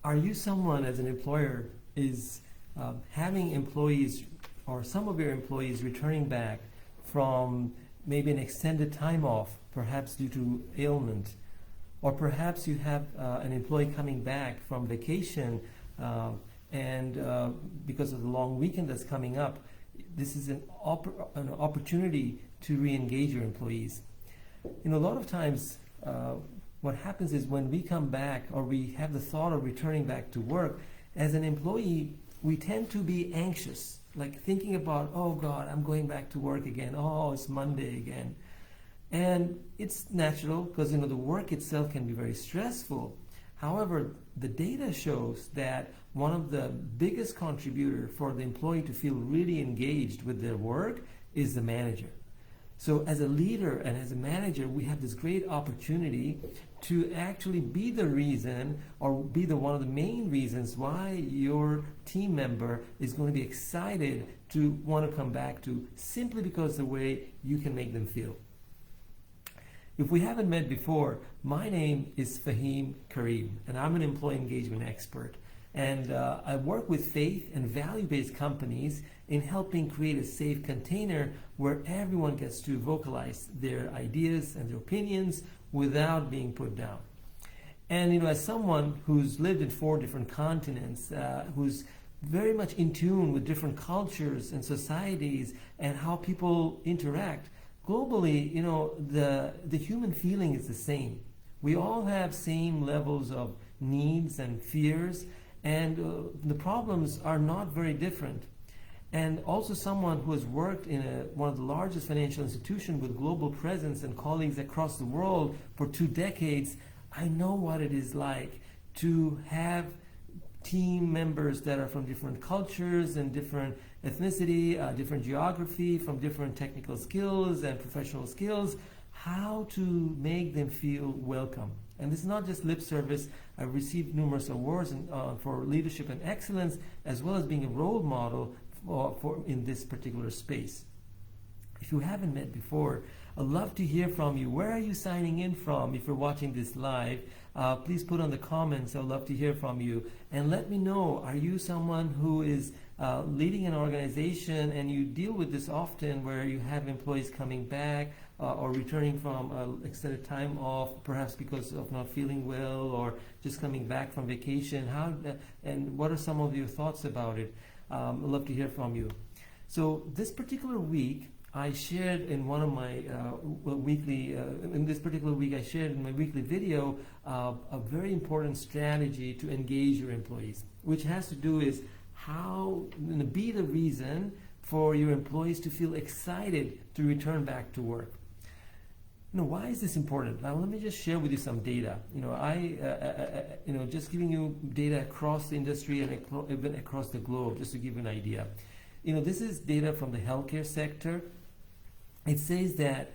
Are you someone as an employer is having employees or some of your employees returning back from maybe an extended time off, perhaps due to ailment, or perhaps you have an employee coming back from vacation and because of the long weekend that's coming up, this is an opportunity to re-engage your employees. A lot of times what happens is when we come back or we have the thought of returning back to work, as an employee, we tend to be anxious, like thinking about, oh God, I'm going back to work again. Oh, it's Monday again. And it's natural because the work itself can be very stressful. However, the data shows that one of the biggest contributor for the employee to feel really engaged with their work is the manager. So as a leader and as a manager, we have this great opportunity to actually be the reason or be one of the main reasons why your team member is going to be excited to want to come back to, simply because the way you can make them feel. If we haven't met before, my name is Fahim Karim, and I'm an employee engagement expert. And I work with faith and value-based companies in helping create a safe container where everyone gets to vocalize their ideas and their opinions without being put down. And as someone who's lived in 4 different continents, who's very much in tune with different cultures and societies and how people interact, globally, the human feeling is the same. We all have same levels of needs and fears, and the problems are not very different. And also someone who has worked in one of the largest financial institutions with global presence and colleagues across the world for 2 decades, I know what it is like to have team members that are from different cultures and different ethnicity, different geography, from different technical skills and professional skills, how to make them feel welcome. And this is not just lip service. I've received numerous awards for leadership and excellence, as well as being a role model for in this particular space. If you haven't met before, I'd love to hear from you. Where are you signing in from? If you're watching this live, please put on the comments. I'd love to hear from you. And let me know, are you someone who is leading an organization and you deal with this often, where you have employees coming back or returning from extended time off, perhaps because of not feeling well or just coming back from vacation? And what are some of your thoughts about it? I'd love to hear from you. So this particular week, I shared in one of my in this particular week, I shared in my weekly video a very important strategy to engage your employees, which has to do is how be the reason for your employees to feel excited to return back to work. Why is this important? Now, let me just share with you some data. Just giving you data across the industry and even across the globe, just to give you an idea. This is data from the healthcare sector. It says that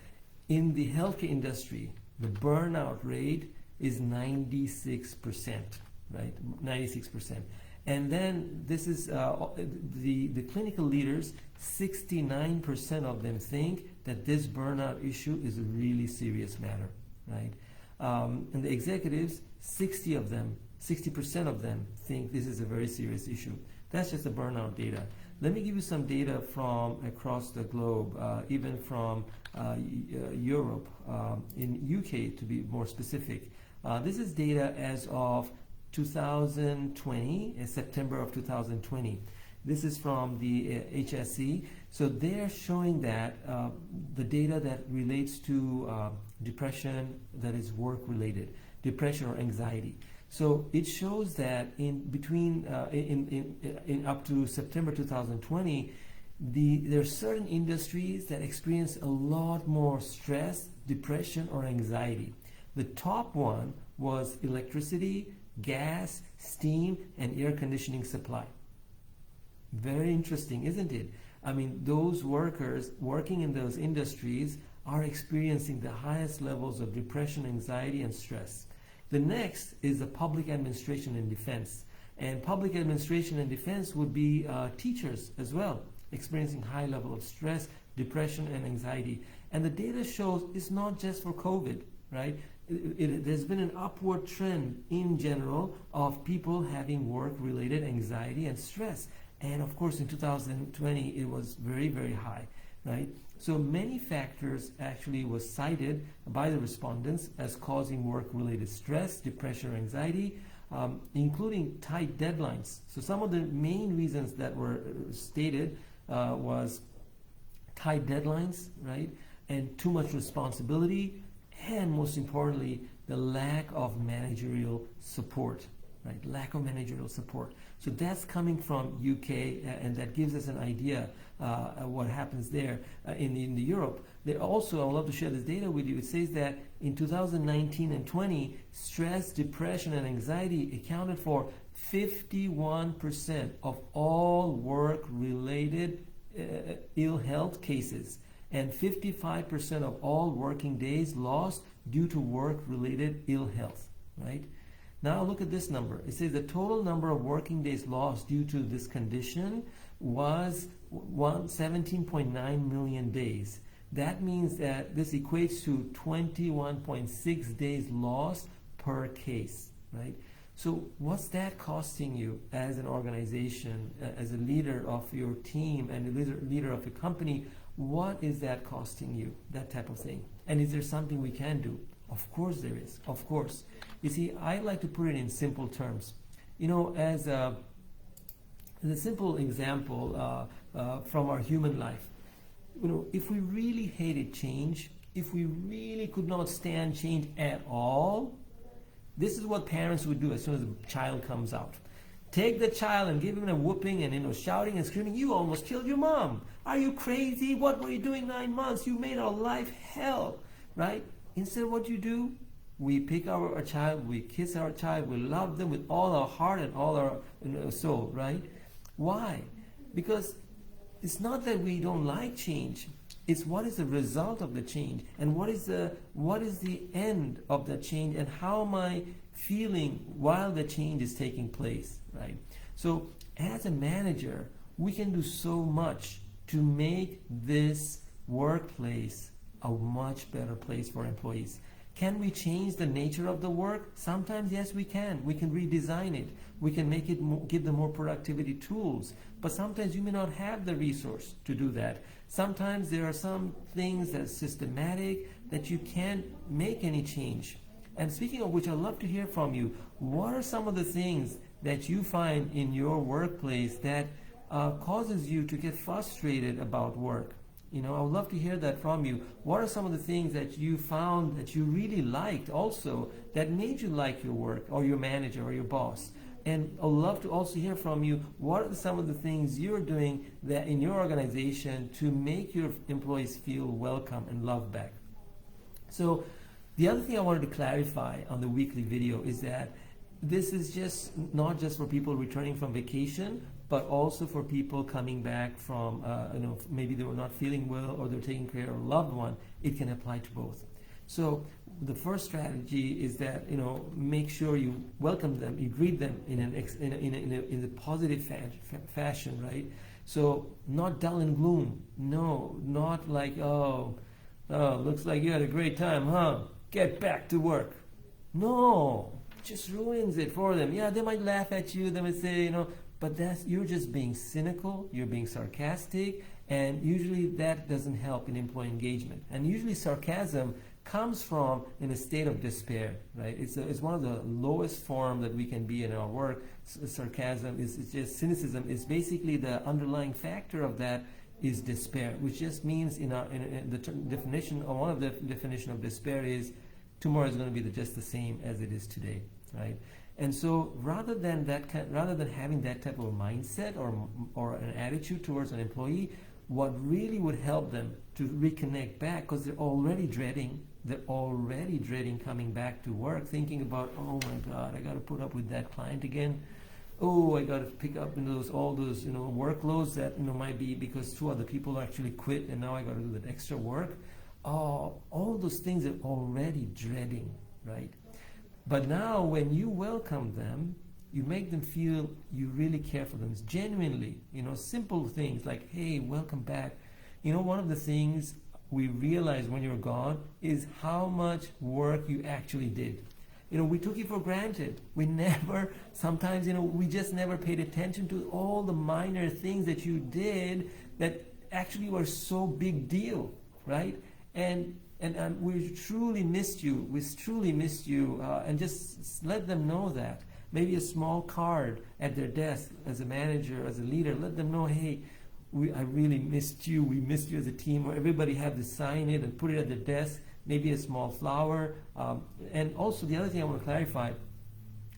in the healthcare industry, the burnout rate is 96%, right? 96%. And then this is the clinical leaders, 69% of them think that this burnout issue is a really serious matter, right? And the executives, 60% of them think this is a very serious issue. That's just the burnout data. Let me give you some data from across the globe, even from Europe, in UK to be more specific. This is data as of 2020, September of 2020. This is from the HSE. So they're showing that the data that relates to depression that is work-related, depression or anxiety. So it shows that in between, in up to September 2020, there are certain industries that experience a lot more stress, depression, or anxiety. The top one was electricity, gas, steam, and air conditioning supply. Very interesting, isn't it? I mean, those workers working in those industries are experiencing the highest levels of depression, anxiety, and stress. The next is the public administration and defense. And public administration and defense would be teachers as well, experiencing high level of stress, depression, and anxiety. And the data shows it's not just for COVID, right? there's been an upward trend in general of people having work-related anxiety and stress. And of course, in 2020, it was very, very high, right? So many factors actually was cited by the respondents as causing work-related stress, depression, or anxiety, including tight deadlines. So some of the main reasons that were stated was tight deadlines, right? And too much responsibility, and most importantly, the lack of managerial support, right? Lack of managerial support. So that's coming from UK, and that gives us an idea what happens there in the Europe. They also, I would love to share this data with you. It says that in 2019 and 20, stress, depression, and anxiety accounted for 51% of all work-related ill health cases, and 55% of all working days lost due to work-related ill health, right? Now look at this number. It says the total number of working days lost due to this condition was 17.9 million days. That means that this equates to 21.6 days lost per case, right? So what's that costing you as an organization, as a leader of your team and a leader of a company? What is that costing you, that type of thing? And is there something we can do? Of course there is, of course. You see, I like to put it in simple terms. You know, as a simple example from our human life, you know, if we really hated change, if we really could not stand change at all, this is what parents would do as soon as a child comes out. Take the child and give him a whooping and, you know, shouting and screaming, "You almost killed your mom. Are you crazy? What were you doing 9 months? You made our life hell," right? Instead, what you do, we pick our child, we kiss our child, we love them with all our heart and all our soul, right? Why? Because it's not that we don't like change. It's what is the result of the change, and what is the end of the change, and how am I feeling while the change is taking place, right? So as a manager, we can do so much to make this workplace a much better place for employees. Can we change the nature of the work? Sometimes, yes, we can. We can redesign it. We can make it give them more productivity tools. But sometimes you may not have the resource to do that. Sometimes there are some things that are systematic that you can't make any change. And speaking of which, I'd love to hear from you. What are some of the things that you find in your workplace that causes you to get frustrated about work? You know, I would love to hear that from you. What are some of the things that you found that you really liked also that made you like your work, or your manager, or your boss? And I'd love to also hear from you, what are some of the things you're doing that in your organization to make your employees feel welcome and loved back? So the other thing I wanted to clarify on the weekly video is that this is just not just for people returning from vacation, but also for people coming back from, maybe they were not feeling well, or they're taking care of a loved one. It can apply to both. So the first strategy is that, you know, make sure you welcome them, you greet them in a positive fashion, right? So not dull and gloom. No, not like, oh, looks like you had a great time, huh? Get back to work. No, just ruins it for them. Yeah, they might laugh at you. They might say, you know, but you're just being cynical, you're being sarcastic, and usually that doesn't help in employee engagement. And usually sarcasm comes from in a state of despair, right? It's one of the lowest form that we can be in our work. Sarcasm is just cynicism. Is basically the underlying factor of that is despair, which just means in the definition, or one of the definition of despair is tomorrow is going to be just the same as it is today, right? And so rather than having that type of a mindset or an attitude towards an employee, what really would help them to reconnect back, because they're already dreading coming back to work, thinking about, oh my God, I got to put up with that client again. Oh, I got to pick up all those workloads that might be because 2 other people actually quit, and now I got to do that extra work. All those things are already dreading, right? But now when you welcome them, you make them feel you really care for them. It's genuinely, simple things like, hey, welcome back. One of the things we realize when you're gone is how much work you actually did. We took you for granted. We never, sometimes, we just never paid attention to all the minor things that you did that actually were so big deal, right? And we truly missed you. We truly missed you. And just let them know that. Maybe a small card at their desk as a manager, as a leader, let them know, hey, I really missed you. We missed you as a team. Or everybody have to sign it and put it at their desk. Maybe a small flower. And also the other thing I want to clarify,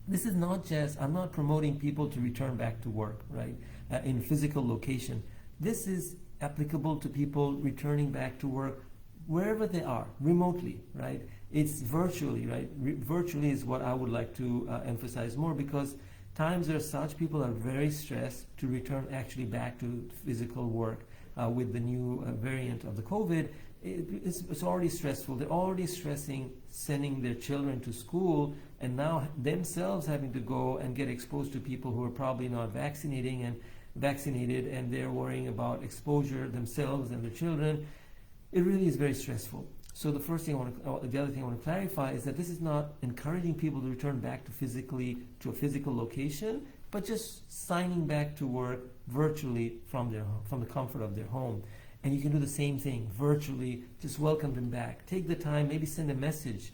this is not just, I'm not promoting people to return back to work, right, in physical location. This is applicable to people returning back to work wherever they are, remotely, right? It's virtually, right? Virtually is what I would like to emphasize more, because times are such, people are very stressed to return actually back to physical work with the new variant of the COVID. It's already stressful. They're already stressing sending their children to school, and now themselves having to go and get exposed to people who are probably not vaccinated, and they're worrying about exposure themselves and their children. It really is very stressful. So the other thing I want to clarify is that this is not encouraging people to return back to a physical location, but just signing back to work virtually from the comfort of their home. And you can do the same thing virtually. Just welcome them back. Take the time, maybe send a message.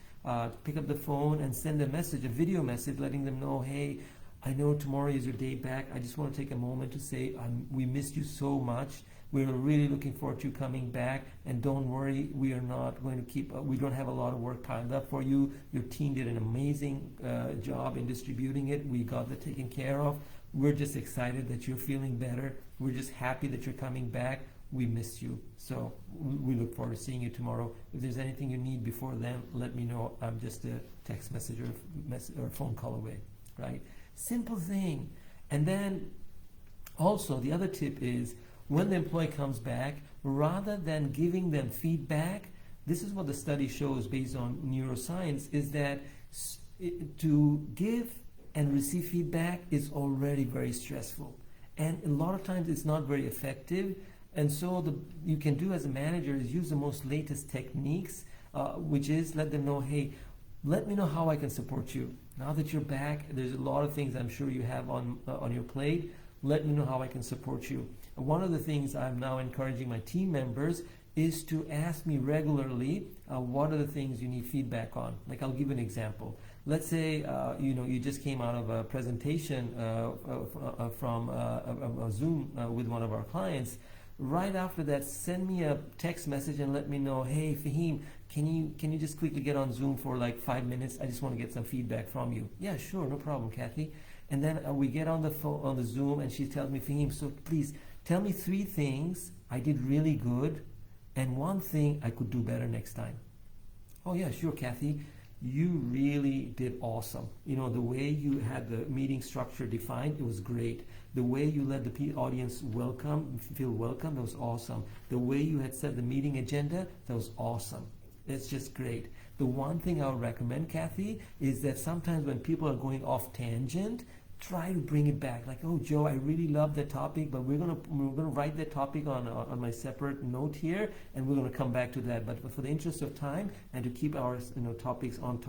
Pick up the phone and send a message, a video message, letting them know, hey, I know tomorrow is your day back. I just want to take a moment to say we missed you so much. We're really looking forward to you coming back. And don't worry, we are not going to we don't have a lot of work piled up for you. Your team did an amazing job in distributing it. We got that taken care of. We're just excited that you're feeling better. We're just happy that you're coming back. We missed you. So we look forward to seeing you tomorrow. If there's anything you need before then, let me know. I'm just a text message or phone call away, right? Simple thing. And then also the other tip is, when the employee comes back, rather than giving them feedback, this is what the study shows based on neuroscience, is that to give and receive feedback is already very stressful. And a lot of times it's not very effective. And so you can do as a manager is use the most latest techniques, which is let them know, hey, let me know how I can support you. Now that you're back, there's a lot of things I'm sure you have on your plate. Let me know how I can support you. One of the things I'm now encouraging my team members is to ask me regularly, what are the things you need feedback on? Like, I'll give an example. Let's say you just came out of a presentation from a Zoom with one of our clients. Right after that, send me a text message and let me know, hey, Fahim, can you just quickly get on Zoom for like 5 minutes? I just want to get some feedback from you. Yeah, sure, no problem, Kathy. And then we get on the phone, on the Zoom, and she tells me, Fahim, so please tell me 3 things I did really good and 1 thing I could do better next time. Oh yeah, sure, Kathy. You really did awesome. The way you had the meeting structure defined, it was great. The way you let the audience feel welcome, that was awesome. The way you had set the meeting agenda, that was awesome. It's just great. The one thing I would recommend, Kathy, is that sometimes when people are going off tangent, try to bring it back. Like, oh, Joe, I really love that topic, but we're gonna write that topic on my separate note here, and we're gonna come back to that. But for the interest of time and to keep our topics on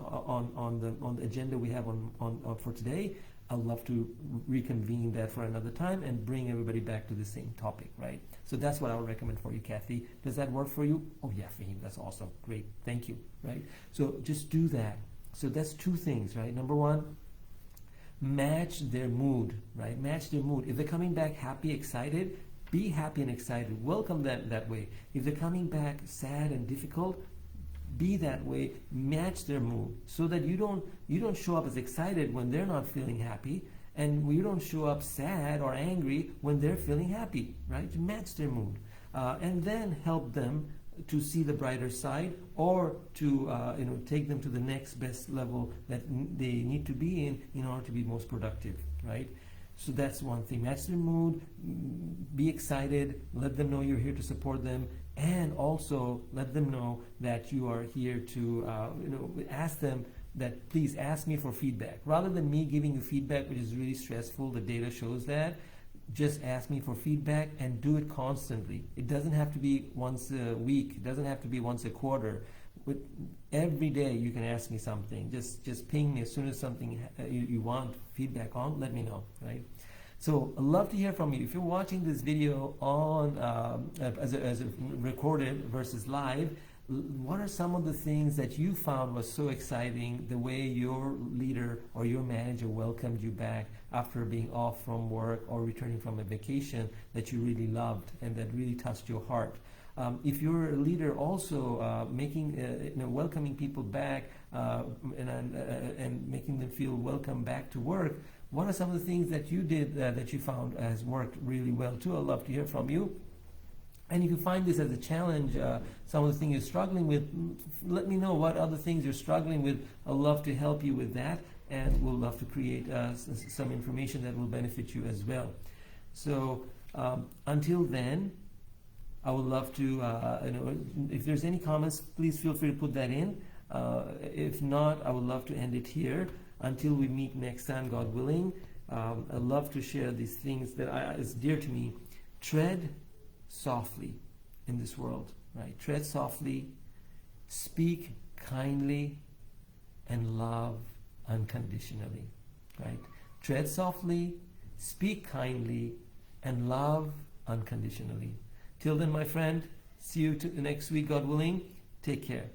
the agenda we have on for today, I'd love to reconvene that for another time and bring everybody back to the same topic, right? So that's what I would recommend for you, Kathy. Does that work for you? Oh yeah, Fahim, that's awesome. Great, thank you, right? So just do that. So that's 2 things, right? Number 1, match their mood, right? Match their mood. If they're coming back happy, excited, be happy and excited. Welcome them that way. If they're coming back sad and difficult, be that way. Match their mood so that you don't show up as excited when they're not feeling happy, and you don't show up sad or angry when they're feeling happy, right? Match their mood, and then help them to see the brighter side, or to take them to the next best level that they need to be in order to be most productive, right? So that's one thing. Match their mood, be excited, let them know you're here to support them, and also let them know that you are here to ask them that please ask me for feedback. Rather than me giving you feedback, which is really stressful, the data shows that, just ask me for feedback and do it constantly. It doesn't have to be once a week. It doesn't have to be once a quarter. With every day you can ask me something. Just ping me as soon as something you want feedback on. Let me know, right? So I'd love to hear from you. If you're watching this video on as a recorded versus live, what are some of the things that you found was so exciting, the way your leader or your manager welcomed you back after being off from work or returning from a vacation that you really loved and that really touched your heart? If you're a leader also welcoming people back and making them feel welcome back to work, what are some of the things that you did that you found has worked really well too? I'd love to hear from you. And if you find this as a challenge, some of the things you're struggling with, let me know what other things you're struggling with. I'd love to help you with that, and we'll love to create some information that will benefit you as well. So until then, I would love to, if there's any comments, please feel free to put that in. If not, I would love to end it here. Until we meet next time, God willing, I'd love to share these things that is dear to me. Tread softly in this world, right? Tread softly, speak kindly, and love unconditionally, right? Tread softly, speak kindly, and love unconditionally. Till then, my friend, see you next week, God willing. Take care.